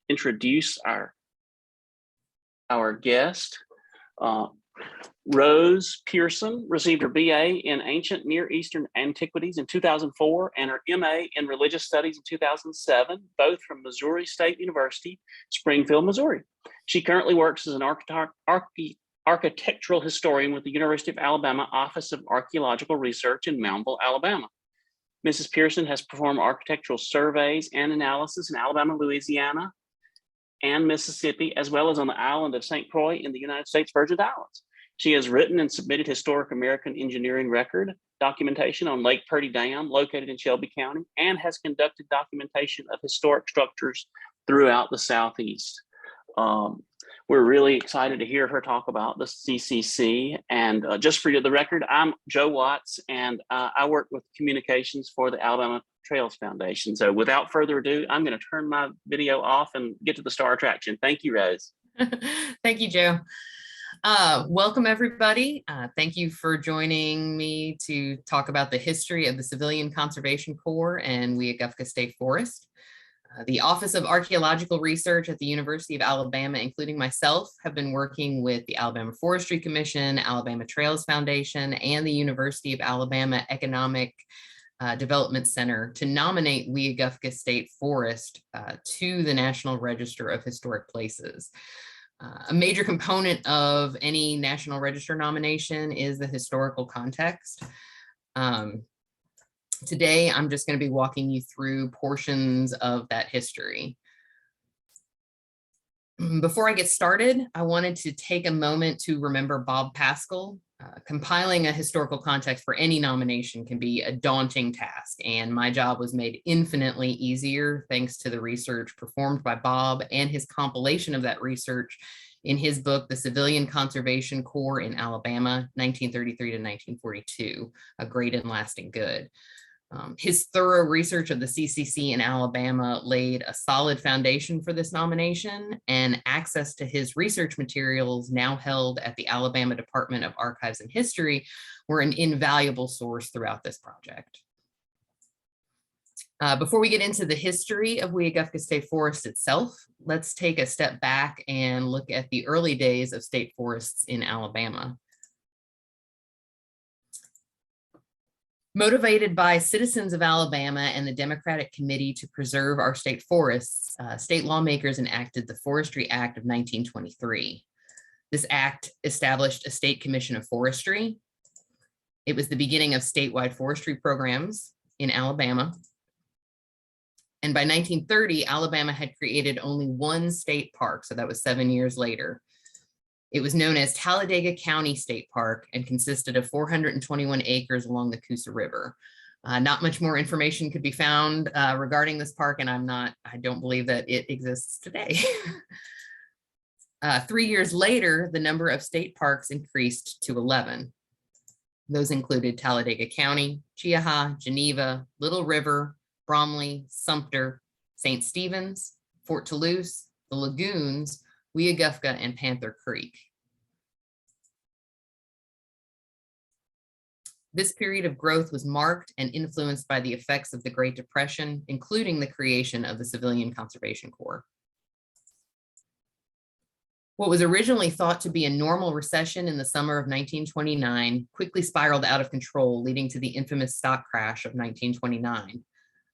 introduce our guest. Rose Pearson received her BA in Ancient Near Eastern Antiquities in 2004 and her MA in Religious Studies in 2007, both from Missouri State University, Springfield, Missouri. She currently works as an architectural historian with the University of Alabama Office of Archaeological Research in Moundville, Alabama. Mrs. Pearson has performed architectural surveys and analysis in Alabama, Louisiana, and Mississippi, as well as on the island of St. Croix in the United States Virgin Islands. She has written and submitted historic American engineering record documentation on Lake Purdy Dam, located in Shelby County, and has conducted documentation of historic structures throughout the Southeast. We're really excited to hear her talk about the CCC. And just for the record, I'm Joe Watts, and I work with communications for the Alabama Trails Foundation. So without further ado, I'm going to turn my video off and get to the star attraction. Thank you, Rose. Thank you, Joe. Welcome, everybody. Thank you for joining me to talk about the history of the Civilian Conservation Corps and Weogufka State Forest. The Office of Archaeological Research at the University of Alabama, including myself, have been working with the Alabama Forestry Commission, Alabama Trails Foundation, and the University of Alabama Economic Development Center to nominate Weogufka State Forest to the National Register of Historic Places. A major component of any National Register nomination is the historical context. Today, I'm just going to be walking you through portions of that history. Before I get started, I wanted to take a moment to remember Bob Paschal. Compiling a historical context for any nomination can be a daunting task, and my job was made infinitely easier thanks to the research performed by Bob and his compilation of that research in his book, The Civilian Conservation Corps in Alabama, 1933 to 1942, A Great and Lasting Good. His thorough research of the CCC in Alabama laid a solid foundation for this nomination, and access to his research materials, now held at the Alabama Department of Archives and History, were an invaluable source throughout this project. Before we get into the history of Weogufka State Forest itself, let's take a step back and look at the early days of state forests in Alabama. Motivated by citizens of Alabama and the Democratic Committee to Preserve Our State Forests, state lawmakers enacted the Forestry Act of 1923. This act established a state commission of forestry. It was the beginning of statewide forestry programs in Alabama. And by 1930, Alabama had created only one state park, so that was 7 years later. It was known as Talladega County State Park and consisted of 421 acres along the Coosa River. Not much more information could be found regarding this park, and I don't believe that it exists today. 3 years later, the number of state parks increased to 11. Those included Talladega County, Cheaha, Geneva, Little River, Bromley, Sumter, St. Stephen's, Fort Toulouse, the Lagoons, Weogufka, and Panther Creek. This period of growth was marked and influenced by the effects of the Great Depression, including the creation of the Civilian Conservation Corps. What was originally thought to be a normal recession in the summer of 1929 quickly spiraled out of control, leading to the infamous stock crash of 1929.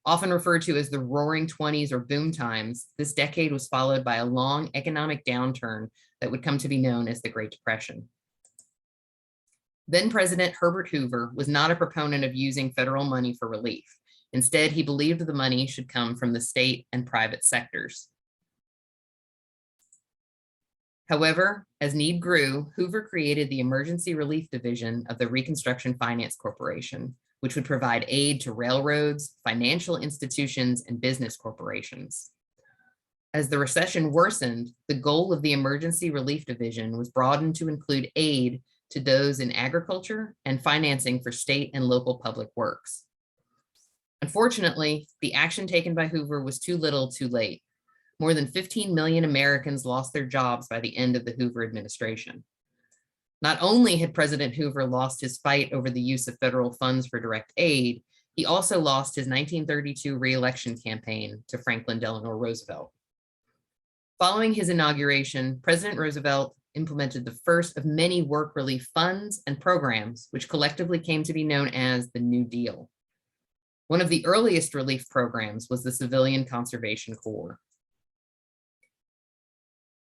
Often referred to as the Roaring Twenties or boom times, this decade was followed by a long economic downturn that would come to be known as the Great Depression. Then President Herbert Hoover was not a proponent of using federal money for relief. Instead, he believed the money should come from the state and private sectors. However, as need grew, Hoover created the Emergency Relief Division of the Reconstruction Finance Corporation, which would provide aid to railroads, financial institutions, and business corporations. As the recession worsened, the goal of the Emergency Relief Division was broadened to include aid to those in agriculture and financing for state and local public works. Unfortunately, the action taken by Hoover was too little, too late. More than 15 million Americans lost their jobs by the end of the Hoover administration. Not only had President Hoover lost his fight over the use of federal funds for direct aid, he also lost his 1932 re-election campaign to Franklin Delano Roosevelt. Following his inauguration, President Roosevelt implemented the first of many work relief funds and programs, which collectively came to be known as the New Deal. One of the earliest relief programs was the Civilian Conservation Corps.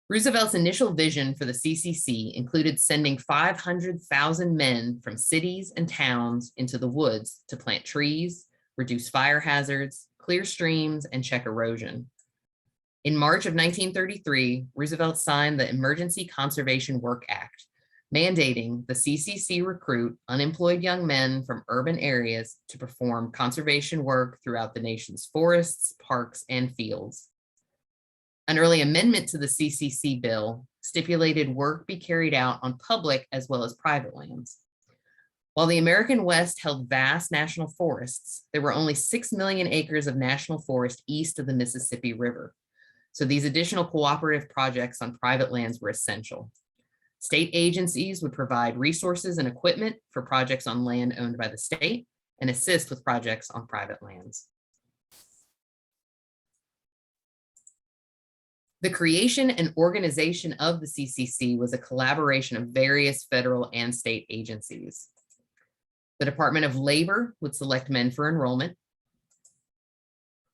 Roosevelt's initial vision for the CCC included sending 500,000 men from cities and towns into the woods to plant trees, reduce fire hazards, clear streams, and check erosion. In March of 1933, Roosevelt signed the Emergency Conservation Work Act, mandating the CCC recruit unemployed young men from urban areas to perform conservation work throughout the nation's forests, parks, and fields. An early amendment to the CCC bill stipulated work be carried out on public as well as private lands. While the American West held vast national forests, there were only 6 million acres of national forest east of the Mississippi River. So these additional cooperative projects on private lands were essential. State agencies would provide resources and equipment for projects on land owned by the state and assist with projects on private lands. The creation and organization of the CCC was a collaboration of various federal and state agencies. The Department of Labor would select men for enrollment.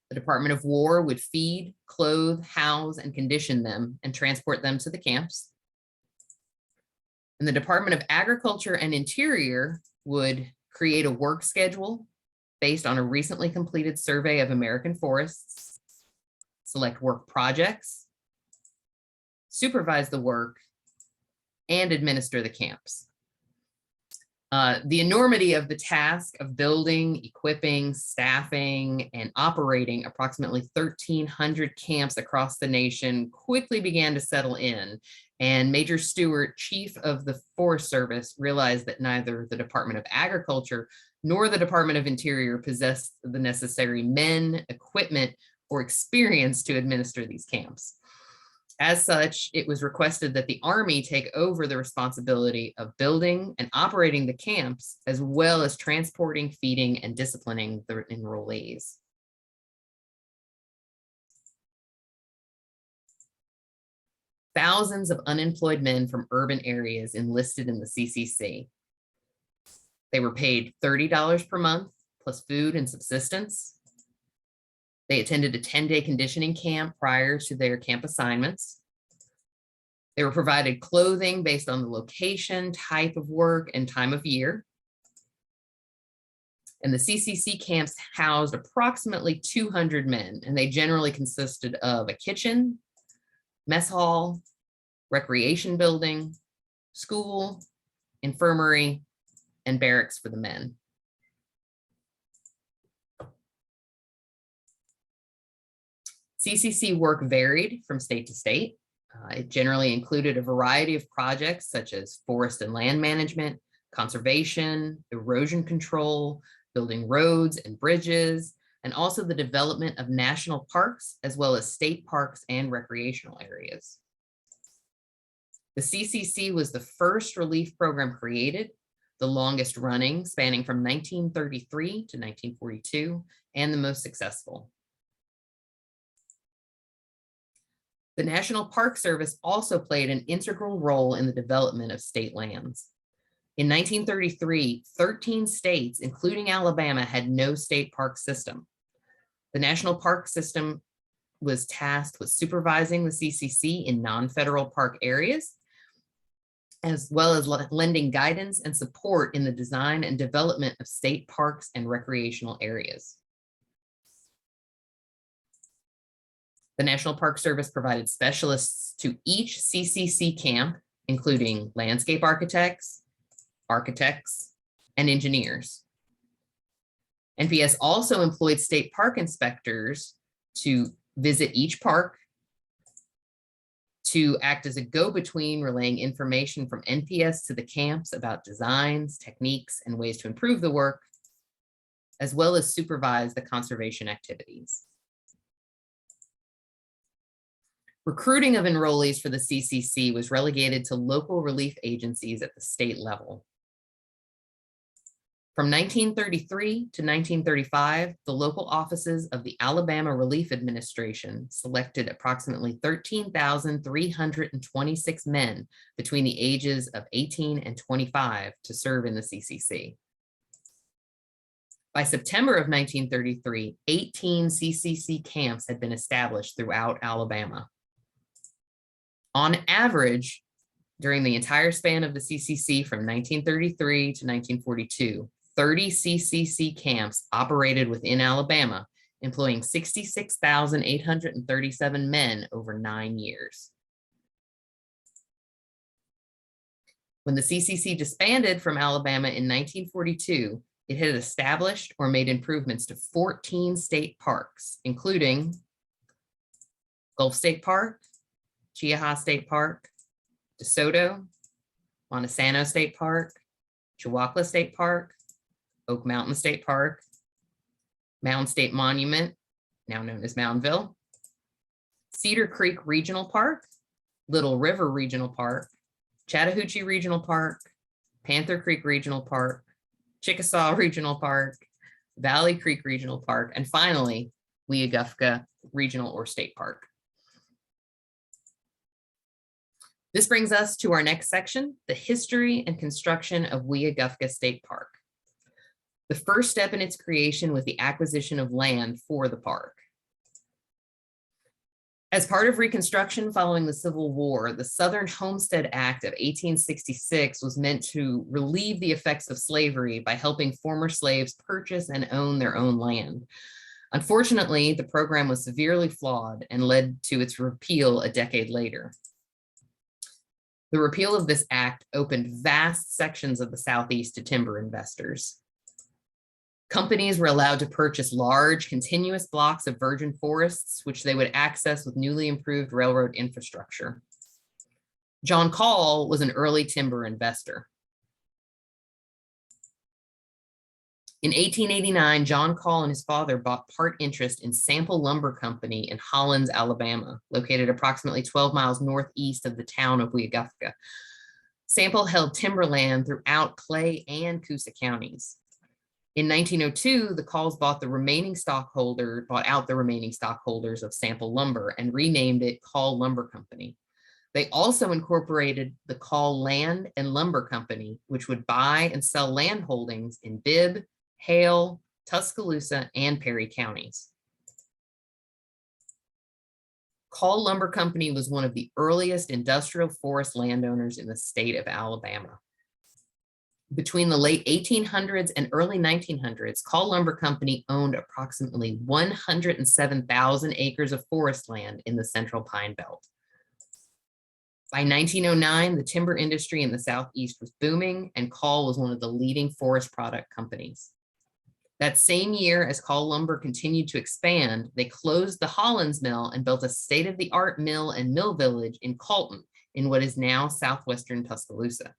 The Department of War would feed, clothe, house, and condition them and transport them to the camps. And the Department of Agriculture and Interior would create a work schedule based on a recently completed survey of American forests, select work projects, supervise the work, and administer the camps. The enormity of the task of building, equipping, staffing, and operating approximately 1,300 camps across the nation quickly began to settle in, and Major Stewart, Chief of the Forest Service, realized that neither the Department of Agriculture nor the Department of Interior possessed the necessary men, equipment, or experience to administer these camps. As such, it was requested that the Army take over the responsibility of building and operating the camps, as well as transporting, feeding, and disciplining the enrollees. Thousands of unemployed men from urban areas enlisted in the CCC. They were paid $30 per month, plus food and subsistence. They attended a 10-day conditioning camp prior to their camp assignments. They were provided clothing based on the location, type of work, and time of year. And the CCC camps housed approximately 200 men, and they generally consisted of a kitchen, mess hall, recreation building, school, infirmary, and barracks for the men. CCC work varied from state to state. It generally included a variety of projects such as forest and land management, conservation, erosion control, building roads and bridges, and also the development of national parks, as well as state parks and recreational areas. The CCC was the first relief program created, the longest running, spanning from 1933 to 1942, and the most successful. The National Park Service also played an integral role in the development of state lands. In 1933, 13 states, including Alabama, had no state park system. The National Park System was tasked with supervising the CCC in non-federal park areas, as well as lending guidance and support in the design and development of state parks and recreational areas. The National Park Service provided specialists to each CCC camp, including landscape architects, and engineers. NPS also employed state park inspectors to visit each park, to act as a go-between, relaying information from NPS to the camps about designs, techniques, and ways to improve the work, as well as supervise the conservation activities. Recruiting of enrollees for the CCC was relegated to local relief agencies at the state level. From 1933 to 1935, the local offices of the Alabama Relief Administration selected approximately 13,326 men between the ages of 18 and 25 to serve in the CCC. By September of 1933, 18 CCC camps had been established throughout Alabama. On average, during the entire span of the CCC from 1933 to 1942, 30 CCC camps operated within Alabama, employing 66,837 men over 9 years. When the CCC disbanded from Alabama in 1942, it had established or made improvements to 14 state parks, including Gulf State Park, Cheaha State Park, DeSoto, Montesano State Park, Weogufka State Park, Oak Mountain State Park, Mound State Monument, now known as Moundville, Cedar Creek Regional Park, Little River Regional Park, Chattahoochee Regional Park, Panther Creek Regional Park, Chickasaw Regional Park, Valley Creek Regional Park, and finally, Weogufka Regional or State Park. This brings us to our next section, the history and construction of Weogufka State Park. The first step in its creation was the acquisition of land for the park. As part of Reconstruction following the Civil War, the Southern Homestead Act of 1866 was meant to relieve the effects of slavery by helping former slaves purchase and own their own land. Unfortunately, the program was severely flawed and led to its repeal a decade later. The repeal of this act opened vast sections of the Southeast to timber investors. Companies were allowed to purchase large, continuous blocks of virgin forests, which they would access with newly improved railroad infrastructure. John Kaul was an early timber investor. In 1889, John Kaul and his father bought part interest in Sample Lumber Company in Hollins, Alabama, located approximately 12 miles northeast of the town of Weogufka. Sample held timberland throughout Clay and Coosa counties. In 1902, the Kauls bought out the remaining stockholders of Sample Lumber and renamed it Kaul Lumber Company. They also incorporated the Kaul Land and Lumber Company, which would buy and sell land holdings in Bibb, Hale, Tuscaloosa, and Perry counties. Kaul Lumber Company was one of the earliest industrial forest landowners in the state of Alabama. Between the late 1800s and early 1900s, Kaul Lumber Company owned approximately 107,000 acres of forest land in the Central Pine Belt. By 1909, the timber industry in the Southeast was booming, and Kaul was one of the leading forest product companies. That same year, as Kaul Lumber continued to expand, they closed the Hollins Mill and built a state-of-the-art mill and mill village in Colton, in what is now southwestern Tuscaloosa.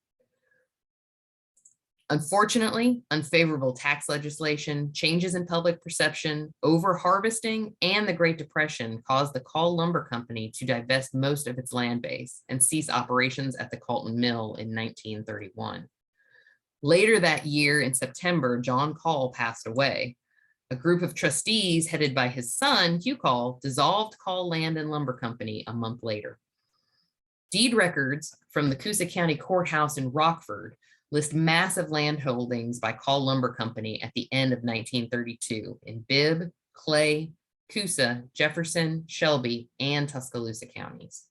Unfortunately, unfavorable tax legislation, changes in public perception, over-harvesting, and the Great Depression caused the Kaul Lumber Company to divest most of its land base and cease operations at the Colton Mill in 1931. Later that year, in September, John Kaul passed away. A group of trustees headed by his son, Hugh Kaul, dissolved Kaul Land and Lumber Company a month later. Deed records from the Coosa County Courthouse in Rockford list massive land holdings by Kaul Lumber Company at the end of 1932 in Bibb, Clay, Coosa, Jefferson, Shelby, and Tuscaloosa counties.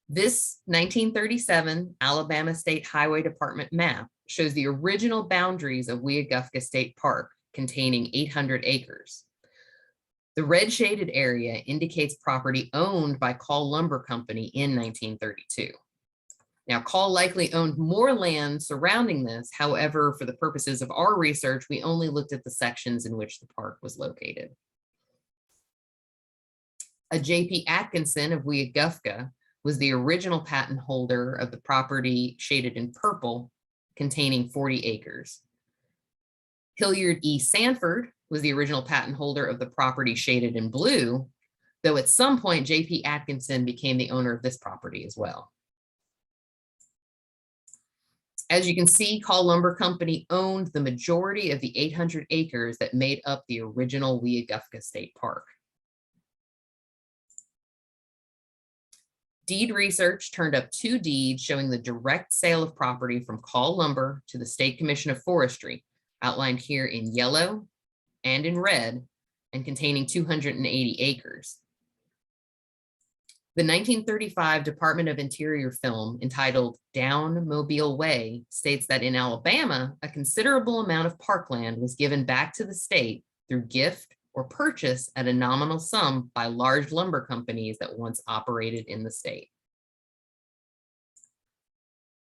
This 1937 Alabama State Highway Department map shows the original boundaries of Weogufka State Park, containing 800 acres. The red shaded area indicates property owned by Kaul Lumber Company in 1932. Now, Kaul likely owned more land surrounding this. However, for the purposes of our research, we only looked at the sections in which the park was located. A J.P. Atkinson of Weogufka was the original patent holder of the property shaded in purple, containing 40 acres. Hilliard E. Sanford was the original patent holder of the property shaded in blue, though at some point J.P. Atkinson became the owner of this property as well. As you can see, Kaul Lumber Company owned the majority of the 800 acres that made up the original Weogufka State Park. Deed research turned up 2 deeds showing the direct sale of property from Kaul Lumber to the State Commission of Forestry, outlined here in yellow and in red, and containing 280 acres. The 1935 Department of Interior film entitled Down Mobile Way states that in Alabama, a considerable amount of parkland was given back to the state through gift or purchase at a nominal sum by large lumber companies that once operated in the state.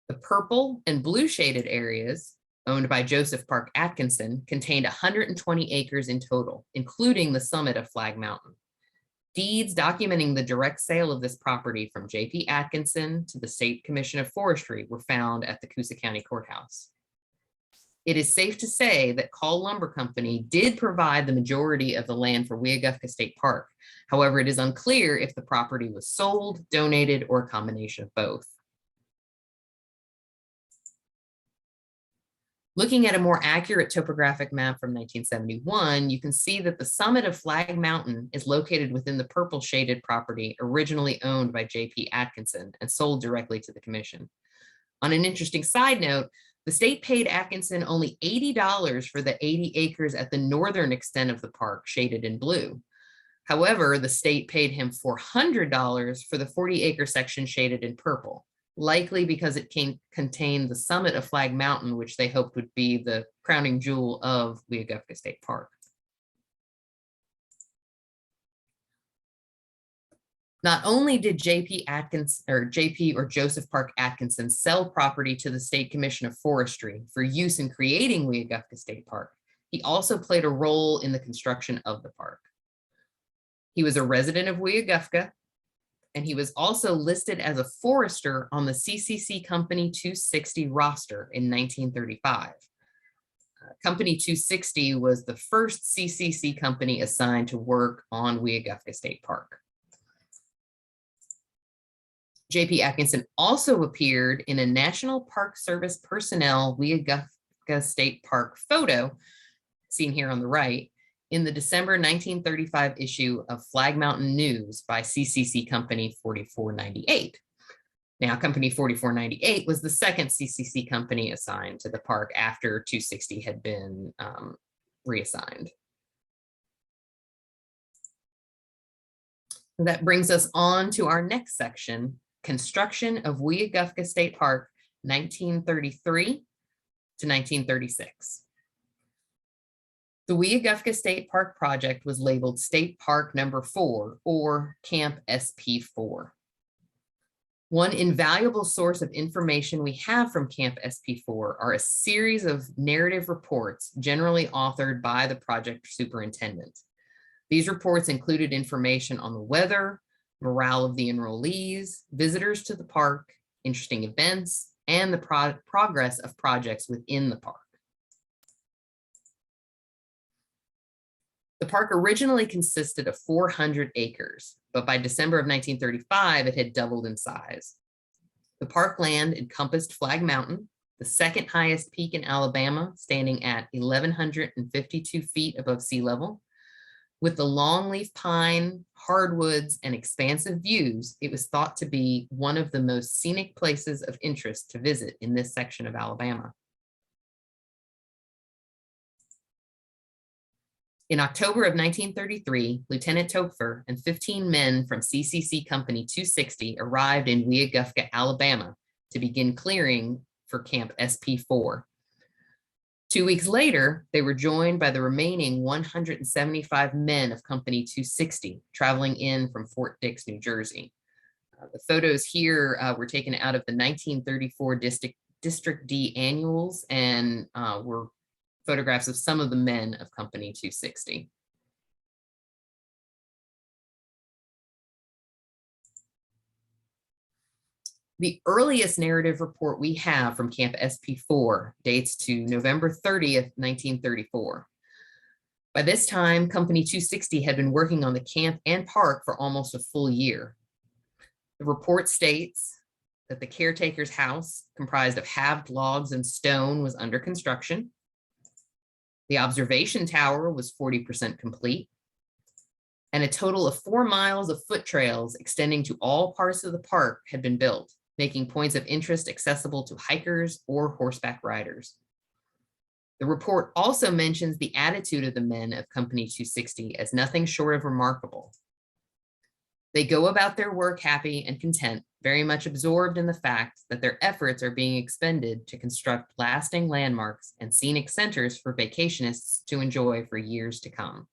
The purple and blue shaded areas owned by Joseph Park Atkinson contained 120 acres in total, including the summit of Flagg Mountain. Deeds documenting the direct sale of this property from J.P. Atkinson to the State Commission of Forestry were found at the Coosa County Courthouse. It is safe to say that Kaul Lumber Company did provide the majority of the land for Weogufka State Park. However, it is unclear if the property was sold, donated, or a combination of both. Looking at a more accurate topographic map from 1971, you can see that the summit of Flagg Mountain is located within the purple shaded property originally owned by J.P. Atkinson and sold directly to the commission. On an interesting side note, the state paid Atkinson only $80 for the 80 acres at the northern extent of the park shaded in blue. However, the state paid him $400 for the 40-acre section shaded in purple, likely because it contained the summit of Flagg Mountain, which they hoped would be the crowning jewel of Weogufka State Park. Not only did J.P. or Joseph Park Atkinson sell property to the State Commission of Forestry for use in creating Weogufka State Park, he also played a role in the construction of the park. He was a resident of Weogufka, and he was also listed as a forester on the CCC Company 260 roster in 1935. Company 260 was the first CCC company assigned to work on Weogufka State Park. J.P. Atkinson also appeared in a National Park Service personnel Weogufka State Park photo, seen here on the right, in the December 1935 issue of Flagg Mountain News by CCC Company 4498. Now, Company 4498 was the second CCC company assigned to the park after 260 had been reassigned. That brings us on to our next section, construction of Weogufka State Park, 1933 to 1936. The Weogufka State Park project was labeled State Park Number 4, or Camp SP4. One invaluable source of information we have from Camp SP4 are a series of narrative reports generally authored by the project superintendent. These reports included information on the weather, morale of the enrollees, visitors to the park, interesting events, and the progress of projects within the park. The park originally consisted of 400 acres, but by December of 1935, it had doubled in size. The parkland encompassed Flagg Mountain, the second highest peak in Alabama, standing at 1,152 feet above sea level. With the longleaf pine, hardwoods, and expansive views, it was thought to be one of the most scenic places of interest to visit in this section of Alabama. In October of 1933, Lieutenant Topfer and 15 men from CCC Company 260 arrived in Weogufka, Alabama, to begin clearing for Camp SP4. 2 weeks later, they were joined by the remaining 175 men of Company 260, traveling in from Fort Dix, New Jersey. The photos here were taken out of the 1934 District D annuals and were photographs of some of the men of Company 260. The earliest narrative report we have from Camp SP4 dates to November 30th, 1934. By this time, Company 260 had been working on the camp and park for almost a full year. The report states, that the caretaker's house, comprised of halved logs and stone, was under construction. The observation tower was 40% complete, and a total of 4 miles of foot trails extending to all parts of the park had been built, making points of interest accessible to hikers or horseback riders. The report also mentions the attitude of the men of Company 260 as nothing short of remarkable. They go about their work happy and content, very much absorbed in the fact that their efforts are being expended to construct lasting landmarks and scenic centers for vacationists to enjoy for years to come.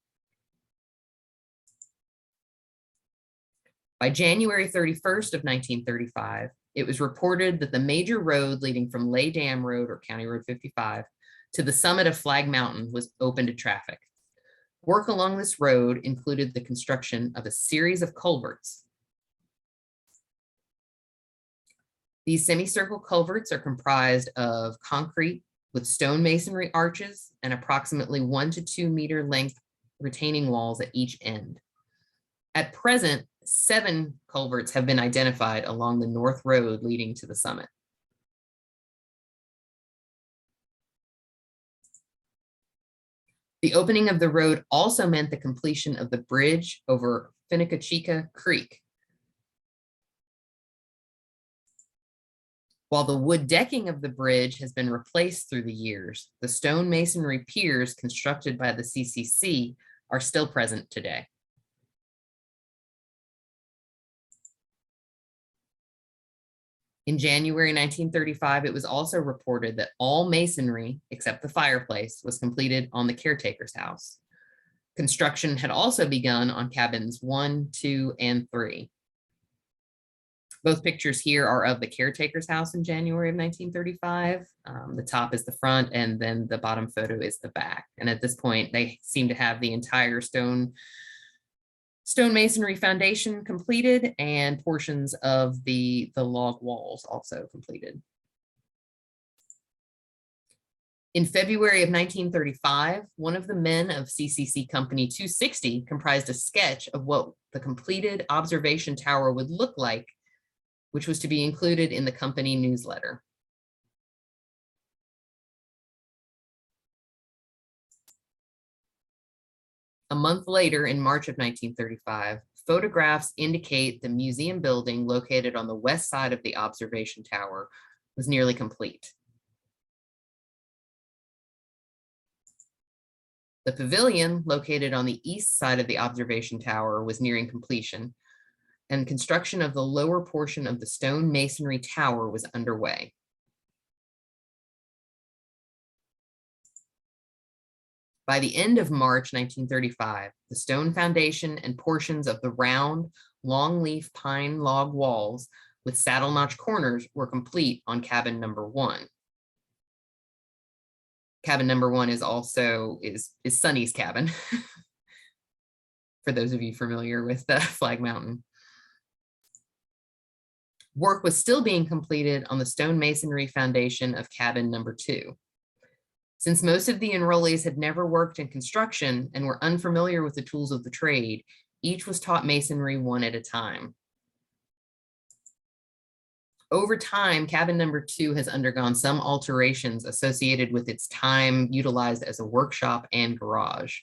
By January 31st of 1935, it was reported that the major road leading from Lay Dam Road, or County Road 55, to the summit of Flagg Mountain was open to traffic. Work along this road included the construction of a series of culverts. These semicircle culverts are comprised of concrete with stone masonry arches and approximately 1 to 2 meter length retaining walls at each end. At present, 7 culverts have been identified along the North Road leading to the summit. The opening of the road also meant the completion of the bridge over Finicachika Creek. While the wood decking of the bridge has been replaced through the years, the stone masonry piers constructed by the CCC are still present today. In January 1935, it was also reported that all masonry, except the fireplace, was completed on the caretaker's house. Construction had also begun on cabins 1, 2, and 3. Both pictures here are of the caretaker's house in January of 1935. The top is the front, and then the bottom photo is the back. And at this point, they seem to have the entire stone masonry foundation completed and portions of the log walls also completed. In February of 1935, one of the men of CCC Company 260 comprised a sketch of what the completed observation tower would look like, which was to be included in the company newsletter. A month later, in March of 1935, photographs indicate the museum building located on the west side of the observation tower was nearly complete. The pavilion, located on the east side of the observation tower, was nearing completion, and construction of the lower portion of the stone masonry tower was underway. By the end of March 1935, the stone foundation and portions of the round, long-leaf pine log walls with saddle notch corners were complete on cabin number 1. Cabin number 1 is also Sonny's cabin, for those of you familiar with Flagg Mountain. Work was still being completed on the stone masonry foundation of cabin number 2. Since most of the enrollees had never worked in construction and were unfamiliar with the tools of the trade, each was taught masonry one at a time. Over time, cabin number 2 has undergone some alterations associated with its time utilized as a workshop and garage.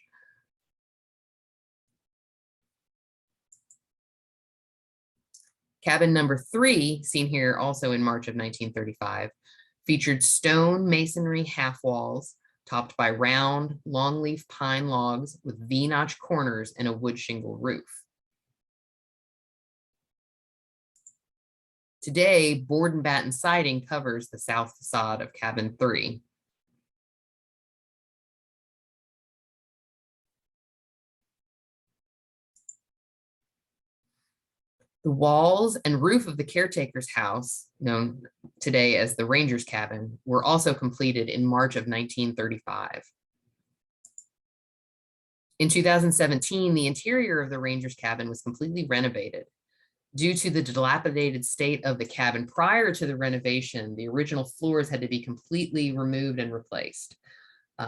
Cabin number 3, seen here also in March of 1935, featured stone masonry half walls topped by round, longleaf pine logs with V-notch corners and a wood shingle roof. Today, board and batten siding covers the south facade of cabin 3. The walls and roof of the caretaker's house, known today as the Ranger's Cabin, were also completed in March of 1935. In 2017, the interior of the Ranger's Cabin was completely renovated. Due to the dilapidated state of the cabin prior to the renovation, the original floors had to be completely removed and replaced.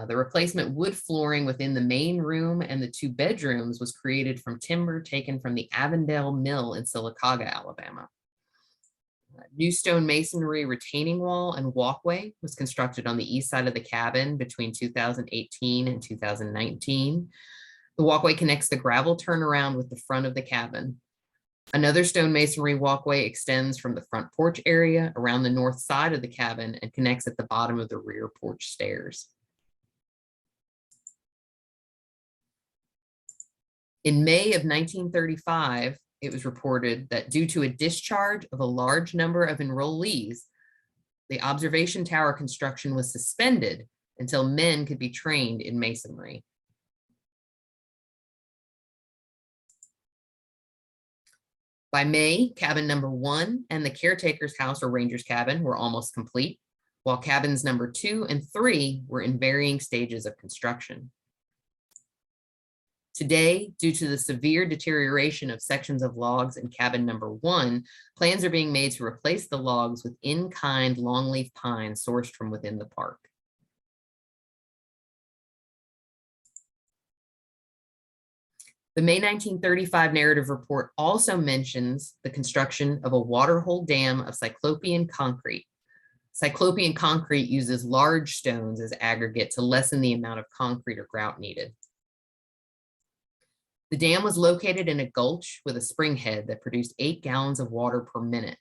The replacement wood flooring within the main room and the 2 bedrooms was created from timber taken from the Avondale Mill in Sylacauga, Alabama. New stone masonry retaining wall and walkway was constructed on the east side of the cabin between 2018 and 2019. The walkway connects the gravel turnaround with the front of the cabin. Another stone masonry walkway extends from the front porch area around the north side of the cabin and connects at the bottom of the rear porch stairs. In May of 1935, it was reported that due to a discharge of a large number of enrollees, the observation tower construction was suspended until men could be trained in masonry. By May, cabin number 1 and the caretaker's house or ranger's cabin were almost complete, while cabins number 2 and 3 were in varying stages of construction. Today, due to the severe deterioration of sections of logs in cabin number 1, plans are being made to replace the logs with in-kind longleaf pine sourced from within the park. The May 1935 narrative report also mentions the construction of a waterhole dam of cyclopean concrete. Cyclopean concrete uses large stones as aggregate to lessen the amount of concrete or grout needed. The dam was located in a gulch with a spring head that produced 8 gallons of water per minute.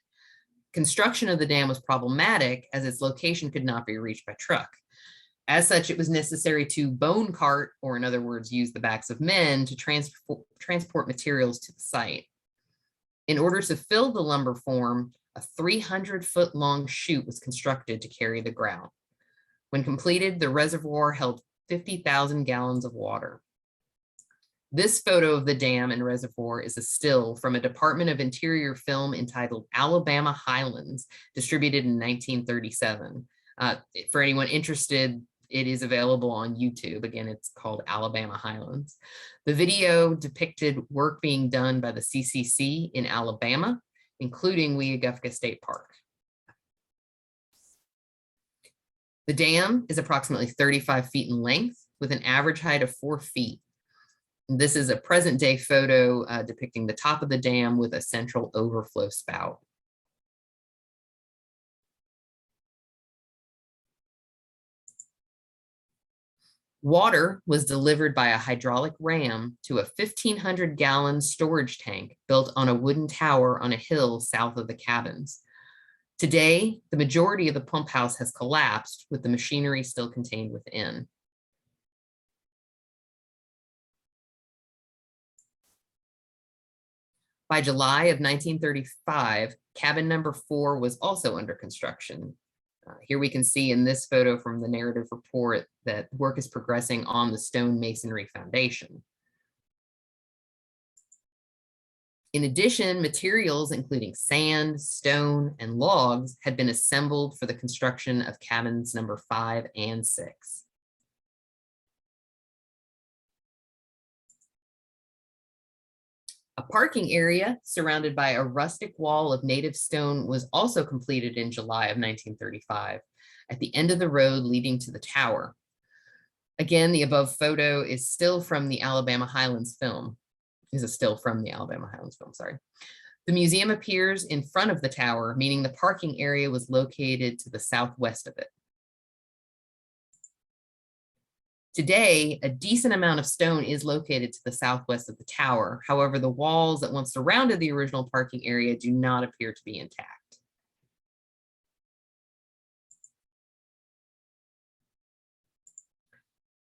Construction of the dam was problematic as its location could not be reached by truck. As such, it was necessary to bone cart, or in other words, use the backs of men to transport materials to the site. In order to fill the lumber form, a 300-foot long chute was constructed to carry the grout. When completed, the reservoir held 50,000 gallons of water. This photo of the dam and reservoir is a still from a Department of Interior film entitled Alabama Highlands, distributed in 1937. For anyone interested, it is available on YouTube. Again, it's called Alabama Highlands. The video depicted work being done by the CCC in Alabama, including Weogufka State Park. The dam is approximately 35 feet in length with an average height of 4 feet. This is a present day photo depicting the top of the dam with a central overflow spout. Water was delivered by a hydraulic ram to a 1,500-gallon storage tank built on a wooden tower on a hill south of the cabins. Today, the majority of the pump house has collapsed, with the machinery still contained within. By July of 1935, cabin number 4 was also under construction. Here we can see in this photo from the narrative report that work is progressing on the stone masonry foundation. In addition, materials including sand, stone, and logs had been assembled for the construction of cabins number 5 and 6. A parking area surrounded by a rustic wall of native stone was also completed in July of 1935 at the end of the road leading to the tower. Again, the above photo is still from the Alabama Highlands film. Sorry. The museum appears in front of the tower, meaning the parking area was located to the southwest of it. Today, a decent amount of stone is located to the southwest of the tower. However, the walls that once surrounded the original parking area do not appear to be intact.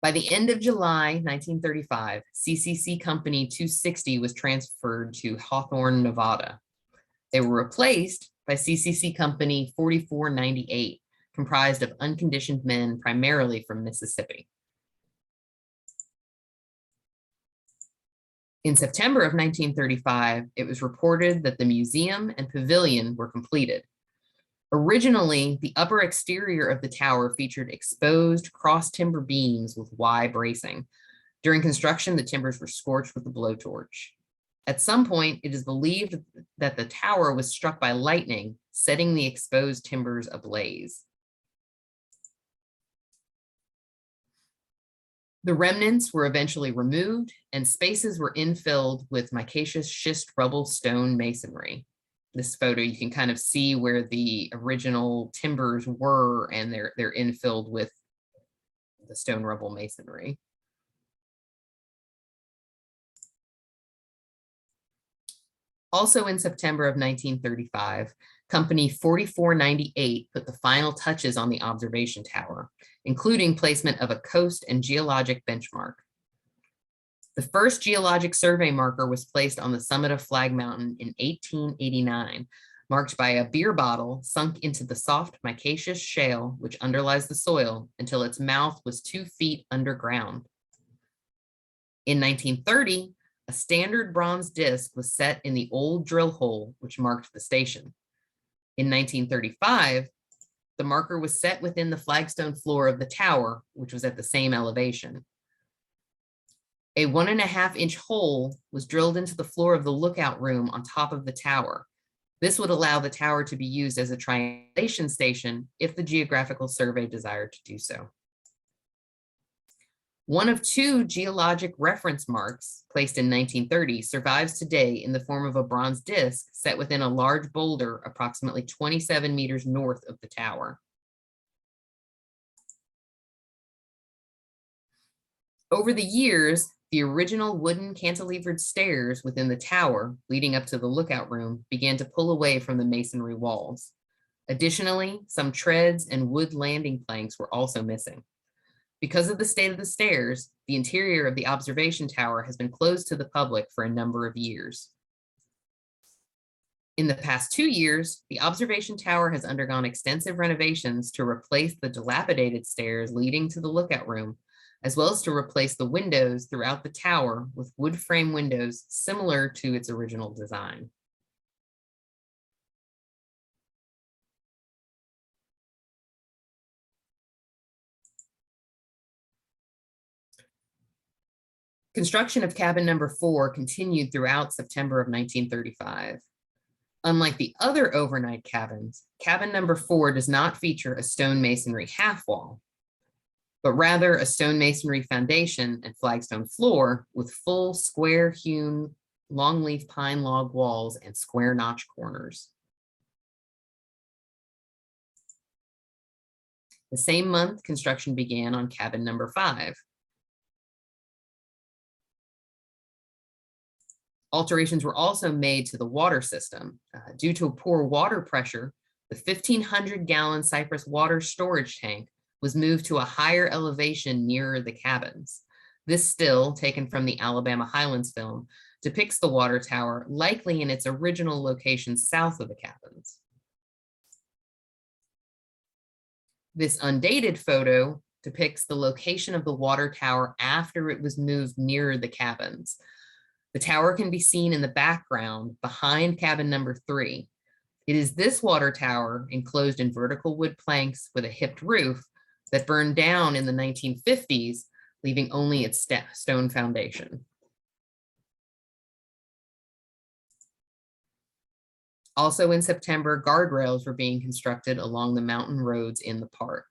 By the end of July 1935, CCC Company 260 was transferred to Hawthorne, Nevada. They were replaced by CCC Company 4498, comprised of unconditioned men primarily from Mississippi. In September of 1935, it was reported that the museum and pavilion were completed. Originally, the upper exterior of the tower featured exposed cross-timber beams with Y bracing. During construction, the timbers were scorched with a blowtorch. At some point, it is believed that the tower was struck by lightning, setting the exposed timbers ablaze. The remnants were eventually removed and spaces were infilled with micaceous schist rubble stone masonry. this photo, you can kind of see where the original timbers were, and they're infilled with the stone rubble masonry. Also in September of 1935, Company 4498 put the final touches on the observation tower, including placement of a coast and geologic benchmark. The first geologic survey marker was placed on the summit of Flagg Mountain in 1889, marked by a beer bottle sunk into the soft micaceous shale which underlies the soil until its mouth was 2 feet underground. In 1930, a standard bronze disc was set in the old drill hole which marked the station. In 1935, the marker was set within the flagstone floor of the tower, which was at the same elevation. A 1.5-inch hole was drilled into the floor of the lookout room on top of the tower. This would allow the tower to be used as a triangulation station if the geographical survey desired to do so. One of 2 geologic reference marks placed in 1930 survives today in the form of a bronze disc set within a large boulder approximately 27 meters north of the tower. Over the years, the original wooden cantilevered stairs within the tower leading up to the lookout room began to pull away from the masonry walls. Additionally, some treads and wood landing planks were also missing. Because of the state of the stairs, the interior of the observation tower has been closed to the public for a number of years. In the past 2 years, the observation tower has undergone extensive renovations to replace the dilapidated stairs leading to the lookout room, as well as to replace the windows throughout the tower with wood frame windows similar to its original design. Construction of cabin number 4 continued throughout September of 1935. Unlike the other overnight cabins, cabin number 4 does not feature a stone masonry half wall, but rather a stone masonry foundation and flagstone floor with full square hewn longleaf pine log walls and square notch corners. The same month, construction began on cabin number 5. Alterations were also made to the water system. Due to poor water pressure, the 1,500-gallon Cypress water storage tank was moved to a higher elevation nearer the cabins. This still, taken from the Alabama Highlands film, depicts the water tower likely in its original location south of the cabins. This undated photo depicts the location of the water tower after it was moved nearer the cabins. The tower can be seen in the background behind cabin number 3. It is this water tower, enclosed in vertical wood planks with a hipped roof, that burned down in the 1950s, leaving only its stone foundation. Also in September, guardrails were being constructed along the mountain roads in the park.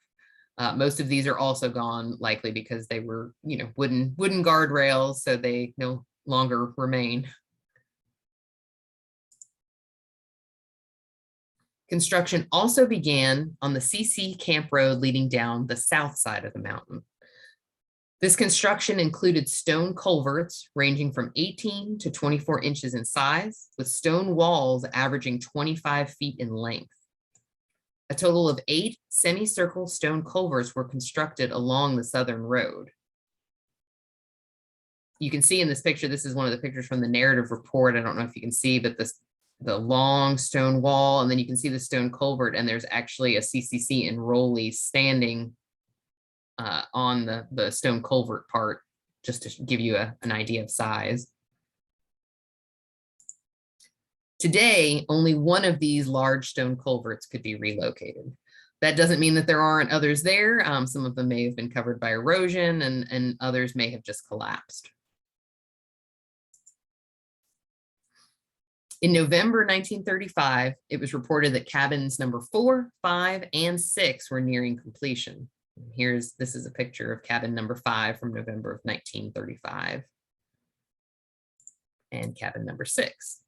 Most of these are also gone, likely because they were, wooden guardrails, so they no longer remain. Construction also began on the CC Camp Road leading down the south side of the mountain. This construction included stone culverts ranging from 18 to 24 inches in size, with stone walls averaging 25 feet in length. A total of 8 semicircle stone culverts were constructed along the southern road. You can see in this picture, this is one of the pictures from the narrative report. I don't know if you can see, but the long stone wall, and then you can see the stone culvert, and there's actually a CCC enrollee standing on the stone culvert part, just to give you an idea of size. Today, only one of these large stone culverts could be relocated. That doesn't mean that there aren't others there. Some of them may have been covered by erosion, and others may have just collapsed. In November 1935, it was reported that cabins number 4, 5, and 6 were nearing completion. This is a picture of cabin number 5 from November of 1935, and cabin number 6.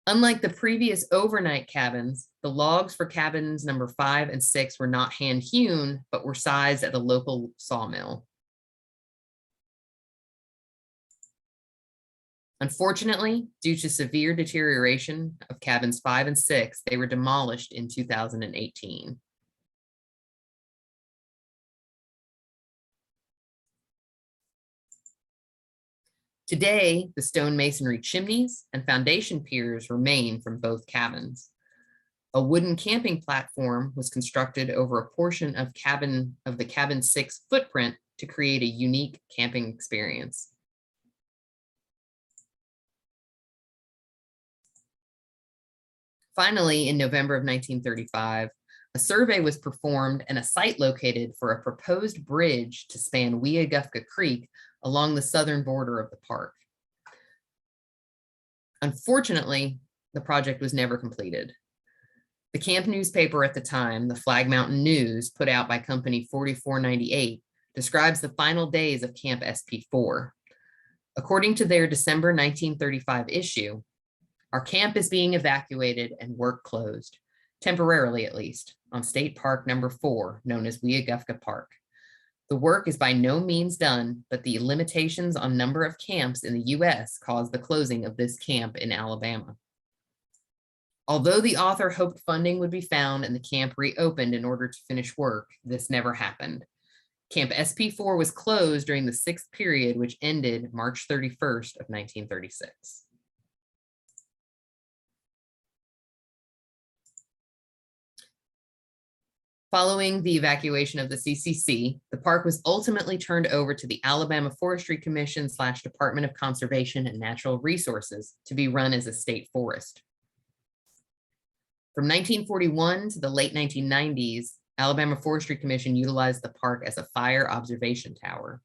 Unlike the previous overnight cabins, the logs for cabins number 5 and 6 were not hand hewn, but were sized at a local sawmill. Unfortunately, due to severe deterioration of cabins 5 and 6, they were demolished in 2018. Today, the stone masonry chimneys and foundation piers remain from both cabins. A wooden camping platform was constructed over a portion of the cabin 6 footprint to create a unique camping experience. Finally, in November of 1935, a survey was performed and a site located for a proposed bridge to span Weogufka Creek along the southern border of the park. Unfortunately, the project was never completed. The camp newspaper at the time, the Flagg Mountain News, put out by Company 4498, describes the final days of Camp SP4. According to their December 1935 issue, our camp is being evacuated and work closed, temporarily at least, on State Park number 4, known as Weogufka Park. The work is by no means done, but the limitations on number of camps in the US caused the closing of this camp in Alabama. Although the author hoped funding would be found and the camp reopened in order to finish work, this never happened. Camp SP4 was closed during the 6th period, which ended March 31st of 1936. Following the evacuation of the CCC, the park was ultimately turned over to the Alabama Forestry Commission / Department of Conservation and Natural Resources to be run as a state forest. From 1941 to the late 1990s, Alabama Forestry Commission utilized the park as a fire observation tower.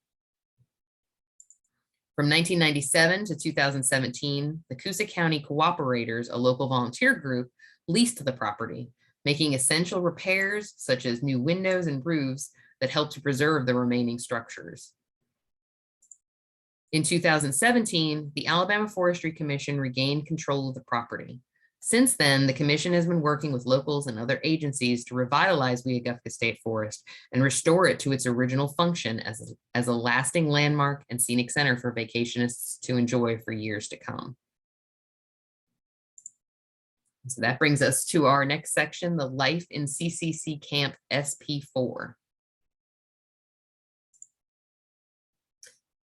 From 1997 to 2017, the Coosa County Cooperators, a local volunteer group, leased the property, making essential repairs such as new windows and roofs that help to preserve the remaining structures. In 2017, the Alabama Forestry Commission regained control of the property. Since then, the commission has been working with locals and other agencies to revitalize Weogufka State Forest and restore it to its original function as a lasting landmark and scenic center for vacationists to enjoy for years to come. So that brings us to our next section, the life in CCC Camp SP4.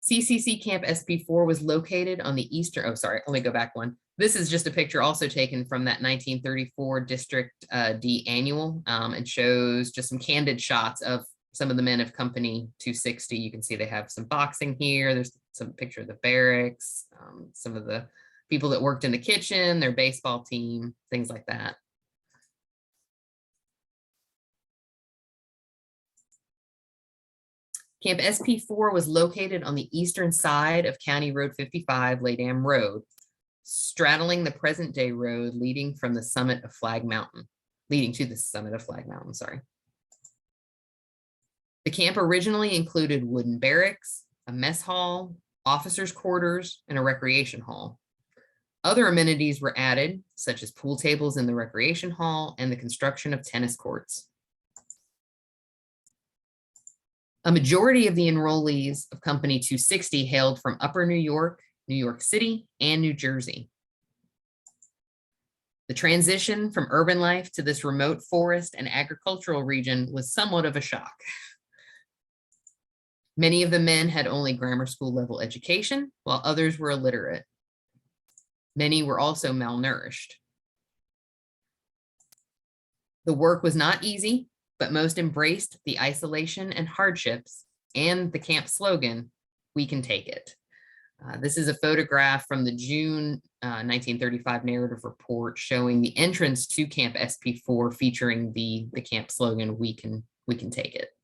CCC Camp SP4 was located on the eastern, let me go back one. This is just a picture also taken from that 1934 District D annual and shows just some candid shots of some of the men of Company 260. You can see they have some boxing here. There's some picture of the barracks, some of the people that worked in the kitchen, their baseball team, things like that. Camp SP4 was located on the eastern side of County Road 55, Laydam Road, straddling the present day road leading to the summit of Flagg Mountain, sorry. The camp originally included wooden barracks, a mess hall, officers' quarters, and a recreation hall. Other amenities were added, such as pool tables in the recreation hall and the construction of tennis courts. A majority of the enrollees of Company 260 hailed from Upper New York, New York City, and New Jersey. The transition from urban life to this remote forest and agricultural region was somewhat of a shock. Many of the men had only grammar school level education, while others were illiterate. Many were also malnourished. The work was not easy, but most embraced the isolation and hardships and the camp slogan, "We can take it." This is a photograph from the June 1935 narrative report showing the entrance to Camp SP4 featuring the camp slogan, we can take it.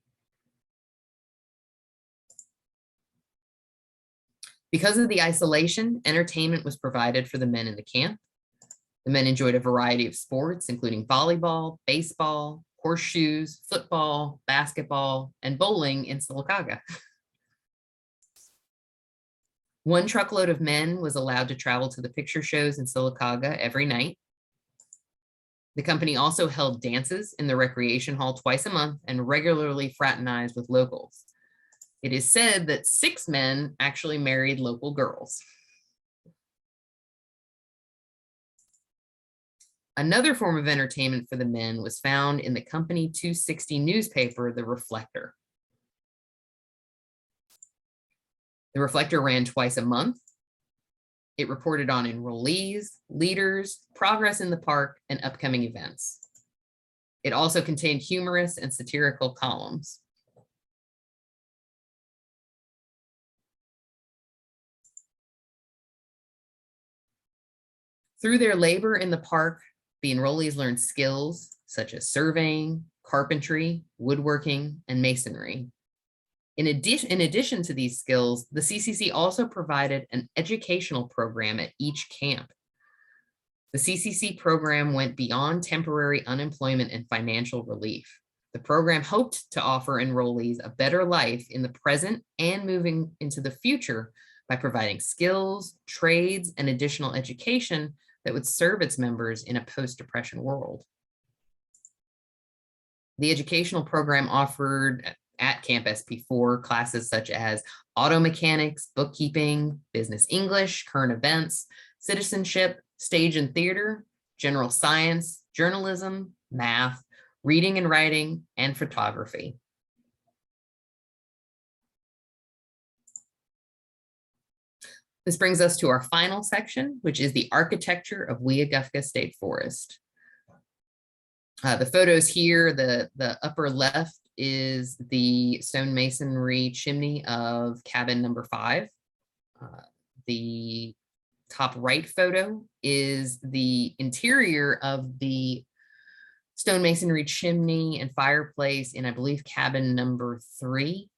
Because of the isolation, entertainment was provided for the men in the camp. The men enjoyed a variety of sports, including volleyball, baseball, horseshoes, football, basketball, and bowling in Sylacauga. 1 truckload of men was allowed to travel to the picture shows in Sylacauga every night. The company also held dances in the recreation hall twice a month and regularly fraternized with locals. It is said that 6 men actually married local girls. Another form of entertainment for the men was found in the company 260 newspaper, The Reflector. The Reflector ran twice a month. It reported on enrollees, leaders, progress in the park, and upcoming events. It also contained humorous and satirical columns. Through their labor in the park, the enrollees learned skills such as surveying, carpentry, woodworking, and masonry. In addition to these skills, the CCC also provided an educational program at each camp. The CCC program went beyond temporary unemployment and financial relief. The program hoped to offer enrollees a better life in the present and moving into the future by providing skills, trades, and additional education that would serve its members in a post-depression world. The educational program offered at Camp SP4 classes such as auto mechanics, bookkeeping, business English, current events, citizenship, stage and theater, general science, journalism, math, reading and writing, and photography. This brings us to our final section, which is the architecture of Weogufka State Forest. The photos here, the upper left is the stone masonry chimney of cabin number 5. The top right photo is the interior of the stone masonry chimney and fireplace in, I believe, cabin number 3.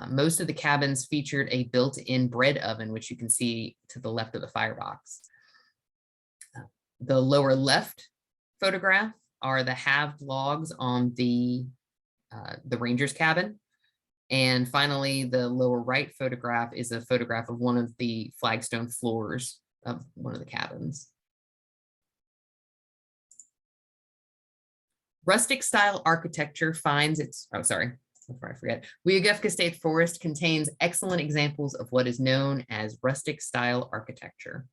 Most of the cabins featured a built-in bread oven, which you can see to the left of the firebox. The lower left photograph are the halved logs on the ranger's cabin. And finally, the lower right photograph is a photograph of one of the flagstone floors of one of the cabins. Rustic style architecture finds its, before I forget, Weogufka State Forest contains excellent examples of what is known as rustic style architecture.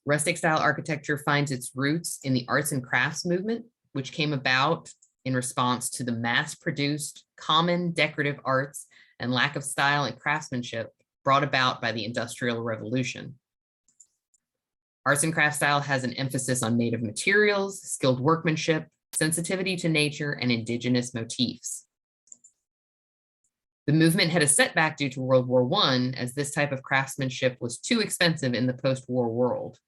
Rustic style architecture finds its roots in the arts and crafts movement, which came about in response to the mass-produced common decorative arts and lack of style and craftsmanship brought about by the Industrial Revolution. Arts and craft style has an emphasis on native materials, skilled workmanship, sensitivity to nature, and indigenous motifs. The movement had a setback due to World War I, as this type of craftsmanship was too expensive in the post-war world.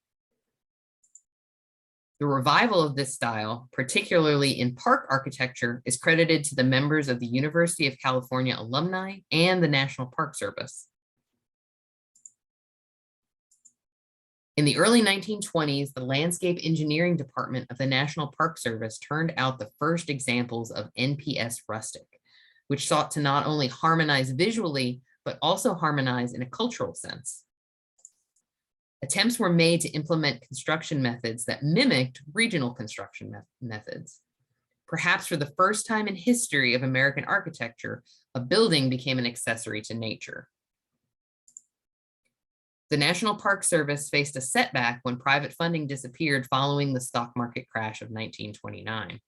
The revival of this style, particularly in park architecture, is credited to the members of the University of California alumni and the National Park Service. In the early 1920s, the Landscape Engineering Department of the National Park Service turned out the first examples of NPS Rustic, which sought to not only harmonize visually, but also harmonize in a cultural sense. Attempts were made to implement construction methods that mimicked regional construction methods. Perhaps for the first time in history of American architecture, a building became an accessory to nature. The National Park Service faced a setback when private funding disappeared following the stock market crash of 1929.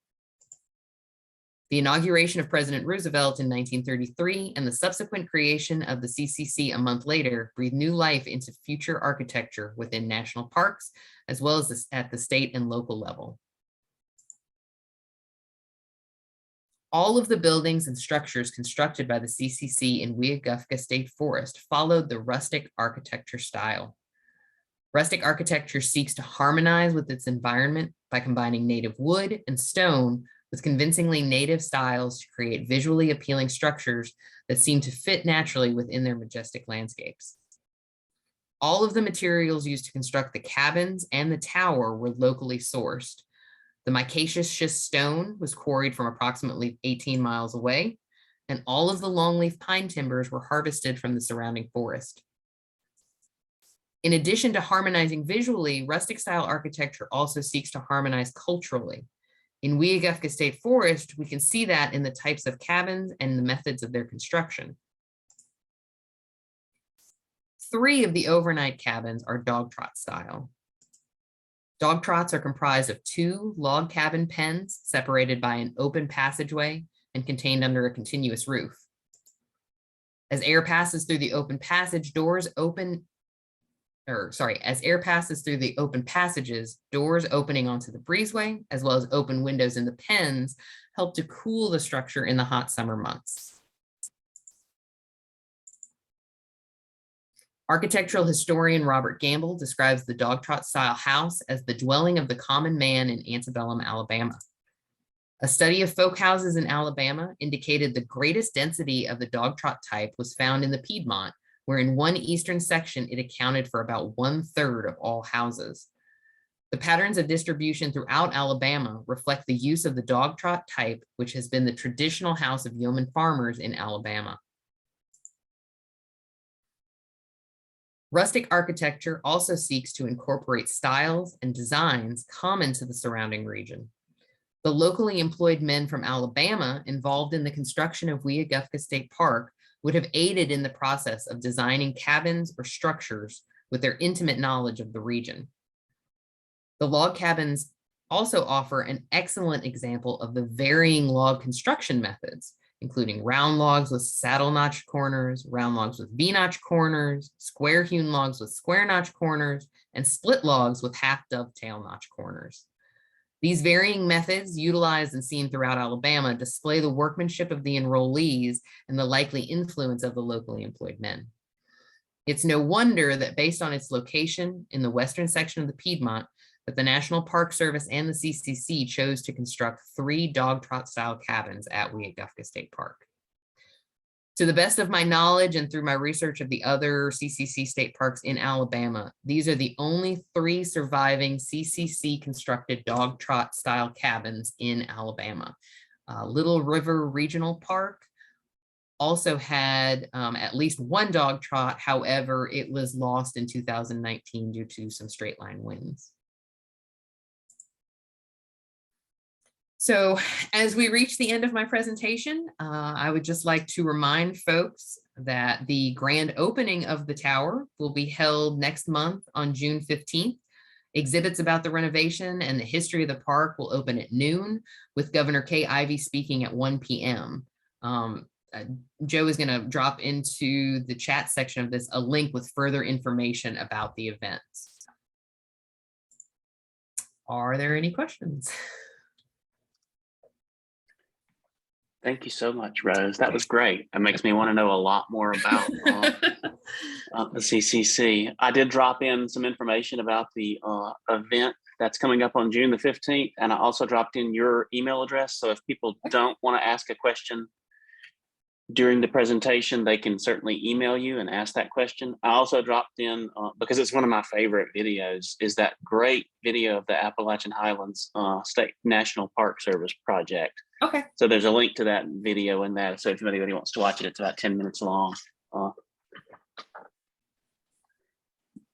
The inauguration of President Roosevelt in 1933 and the subsequent creation of the CCC a month later breathed new life into future architecture within national parks, as well as at the state and local level. All of the buildings and structures constructed by the CCC in Weogufka State Forest followed the rustic architecture style. Rustic architecture seeks to harmonize with its environment by combining native wood and stone with convincingly native styles to create visually appealing structures that seem to fit naturally within their majestic landscapes. All of the materials used to construct the cabins and the tower were locally sourced. The micaceous schist stone was quarried from approximately 18 miles away. and all of the longleaf pine timbers were harvested from the surrounding forest. In addition to harmonizing visually, rustic style architecture also seeks to harmonize culturally. In Weogufka State Forest, we can see that in the types of cabins and the methods of their construction. 3 of the overnight cabins are Dogtrot style. Dogtrots are comprised of 2 log cabin pens separated by an open passageway and contained under a continuous roof. As air passes through the open passage, as air passes through the open passages, doors opening onto the breezeway, as well as open windows in the pens, help to cool the structure in the hot summer months. Architectural historian Robert Gamble describes the Dogtrot style house as the dwelling of the common man in antebellum Alabama. A study of folk houses in Alabama indicated the greatest density of the Dogtrot type was found in the Piedmont, where in one eastern section it accounted for about 1/3 of all houses. The patterns of distribution throughout Alabama reflect the use of the Dogtrot type, which has been the traditional house of yeoman farmers in Alabama. Rustic architecture also seeks to incorporate styles and designs common to the surrounding region. The locally employed men from Alabama involved in the construction of Weogufka State Park would have aided in the process of designing cabins or structures with their intimate knowledge of the region. The log cabins also offer an excellent example of the varying log construction methods, including round logs with saddle notch corners, round logs with V-notch corners, square hewn logs with square notch corners, and split logs with half dovetail notch corners. These varying methods, utilized and seen throughout Alabama, display the workmanship of the enrollees and the likely influence of the locally employed men. It's no wonder that based on its location in the western section of the Piedmont, that the National Park Service and the CCC chose to construct 3 Dogtrot style cabins at Weogufka State Park. To the best of my knowledge and through my research of the other CCC state parks in Alabama, these are the only 3 surviving CCC constructed Dogtrot style cabins in Alabama. Little River Regional Park also had at least 1 Dogtrot. However, it was lost in 2019 due to some straight line winds. So as we reach the end of my presentation, I would just like to remind folks that the grand opening of the tower will be held next month on June 15th. Exhibits about the renovation and the history of the park will open at noon, with Governor Kay Ivey speaking at 1 p.m. Joe is going to drop into the chat section of this a link with further information about the events. Are there any questions? Thank you so much, Rose. That was great. It makes me want to know a lot more about the CCC. I did drop in some information about the event that's coming up on June the 15th, and I also dropped in your email address. So if people don't want to ask a question during the presentation, they can certainly email you and ask that question. I also dropped in, because it's one of my favorite videos, is that great video of the Appalachian Highlands State National Park Service project. Okay. So there's a link to that video in that. So if anybody wants to watch it, it's about 10 minutes long.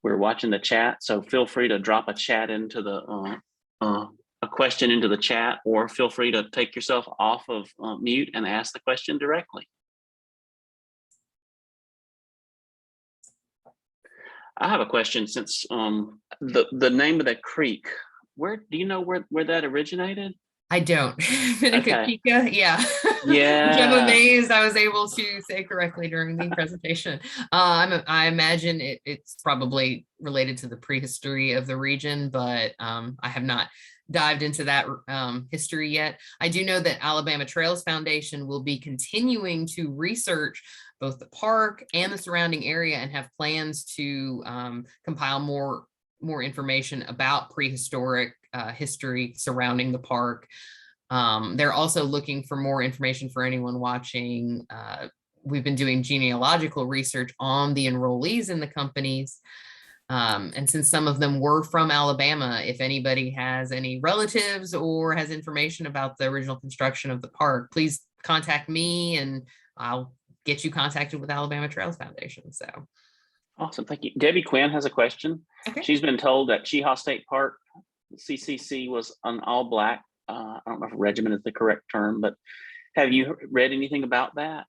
We're watching the chat, so feel free to drop a chat into the a question into the chat, or feel free to take yourself off of mute and ask the question directly. I have a question. Since the name of the creek, where do you know where that originated? I don't. Okay. Yeah. Yeah. Which I'm amazed I was able to say correctly during the presentation. I imagine it's probably related to the prehistory of the region, but I have not dived into that history yet. I do know that Alabama Trails Foundation will be continuing to research both the park and the surrounding area, and have plans to compile more information about prehistoric history surrounding the park. They're also looking for more information for anyone watching. We've been doing genealogical research on the enrollees in the companies. And since some of them were from Alabama, if anybody has any relatives or has information about the original construction of the park, please contact me, and I'll get you contacted with Alabama Trails Foundation. So, Awesome, thank you. Debbie Quinn has a question. okay. She's been told that Cheaha State Park CCC was an all black. I don't know if regiment is the correct term, but have you read anything about that?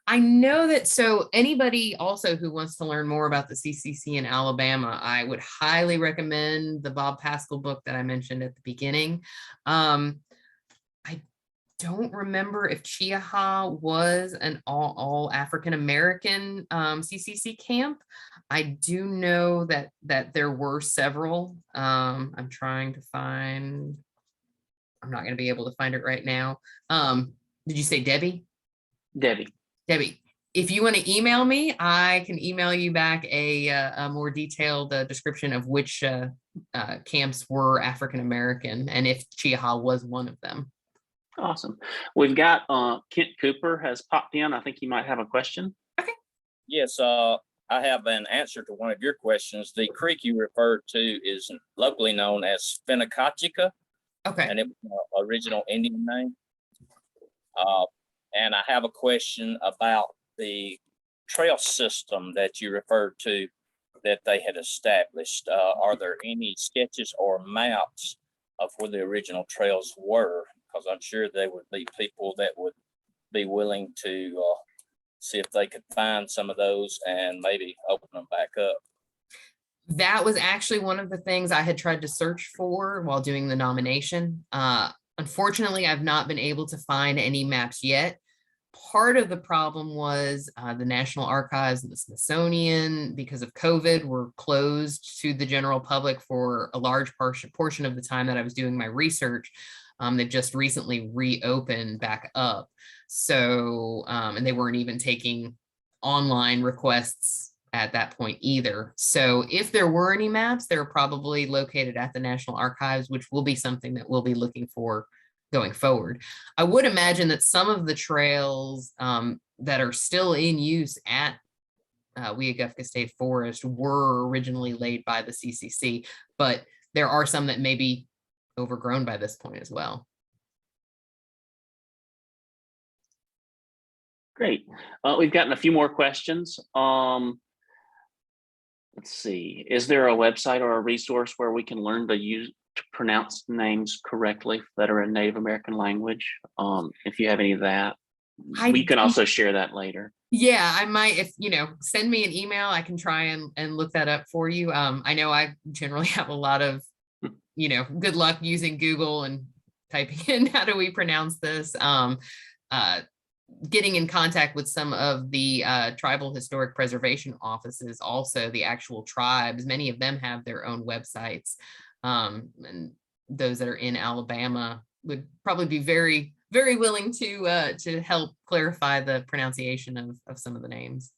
I know that. So anybody also who wants to learn more about the CCC in Alabama, I would highly recommend the Bob Pascal book that I mentioned at the beginning. I don't remember if Cheaha was an all African American CCC camp. I do know that there were several. I'm trying to find. I'm not going to be able to find it right now. Did you say Debbie? Debbie. Debbie, if you want to email me, I can email you back a more detailed description of which camps were African American and if Cheaha was one of them. Awesome. We've got Kent Cooper has popped in. I think he might have a question. Okay. Yes, I have an answer to one of your questions. The creek you referred to is locally known as Fenacachika, Okay. and it was an original Indian name. And I have a question about the trail system that you referred to that they had established. Are there any sketches or maps of where the original trails were? Because I'm sure there would be people that would be willing to see if they could find some of those and maybe open them back up. That was actually one of the things I had tried to search for while doing the nomination. Unfortunately, I've not been able to find any maps yet. Part of the problem was the National Archives and the Smithsonian, because of COVID, were closed to the general public for a large portion of the time that I was doing my research. They've just recently reopened back up. So, and they weren't even taking online requests at that point either. So if there were any maps, they're probably located at the National Archives, which will be something that we'll be looking for going forward. I would imagine that some of the trails that are still in use at Weogufka State Forest were originally laid by the CCC, but there are some that may be overgrown by this point as well. Great. We've gotten a few more questions. Let's see. Is there a website or a resource where we can learn to pronounce names correctly that are in Native American language? If you have any of that, we can also share that later. Yeah, I might, if send me an email, I can try and look that up for you. I know I generally have a lot of, good luck using Google and typing in how do we pronounce this. Getting in contact with some of the tribal historic preservation offices, also the actual tribes, many of them have their own websites. And those that are in Alabama would probably be very, very willing to help clarify the pronunciation of some of the names.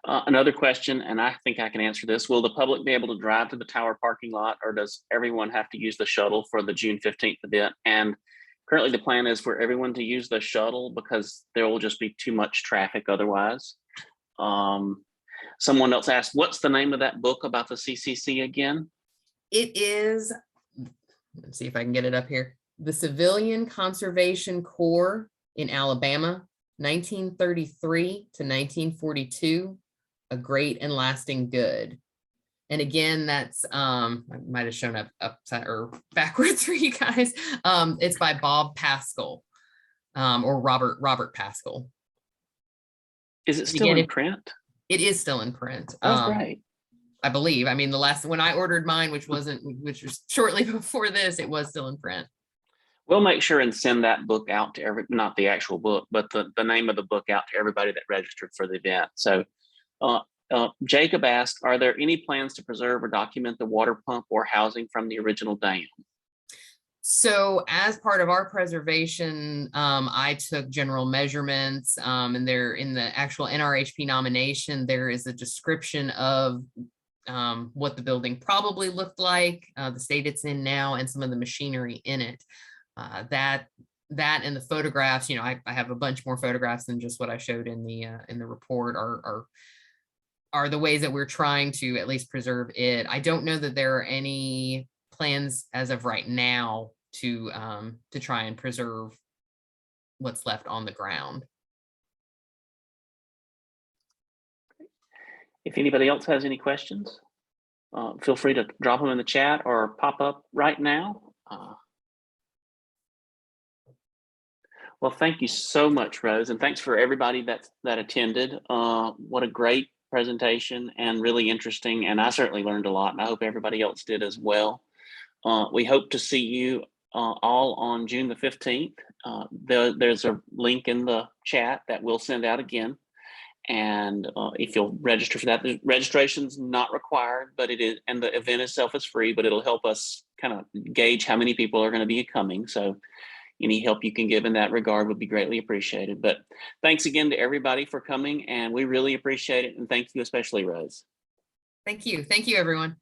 Another question, and I think I can answer this. Will the public be able to drive to the tower parking lot, or does everyone have to use the shuttle for the June 15th event? And currently the plan is for everyone to use the shuttle because there will just be too much traffic otherwise. Someone else asked, what's the name of that book about the CCC again? It is, let's see if I can get it up here. The Civilian Conservation Corps in Alabama, 1933 to 1942, A Great and Lasting Good. And again, that's, I might have shown up upside or backwards for you guys. It's by Bob Pascal, or Robert Pascal. Is it still in print? It is still in print. Oh, great. I believe. I mean, when I ordered mine, which was shortly before this, it was still in print. We'll make sure and send that book out to not the actual book, but the name of the book out to everybody that registered for the event. So Jacob asked, are there any plans to preserve or document the water pump or housing from the original dam? So as part of our preservation, I took general measurements, and there in the actual NRHP nomination, there is a description of what the building probably looked like, the state it's in now, and some of the machinery in it. That and the photographs, I have a bunch more photographs than just what I showed in the report are the ways that we're trying to at least preserve it. I don't know that there are any plans as of right now to try and preserve what's left on the ground. If anybody else has any questions, feel free to drop them in the chat or pop up right now. Well, thank you so much, Rose, and thanks for everybody that attended. What a great presentation and really interesting, and I certainly learned a lot, and I hope everybody else did as well. We hope to see you all on June the 15th. There's a link in the chat that we'll send out again. And if you'll register for that, the registration's not required, but it is, and the event itself is free, but it'll help us kind of gauge how many people are going to be coming. So any help you can give in that regard would be greatly appreciated. But thanks again to everybody for coming, and we really appreciate it. And thank you, especially Rose. Thank you. Thank you, everyone.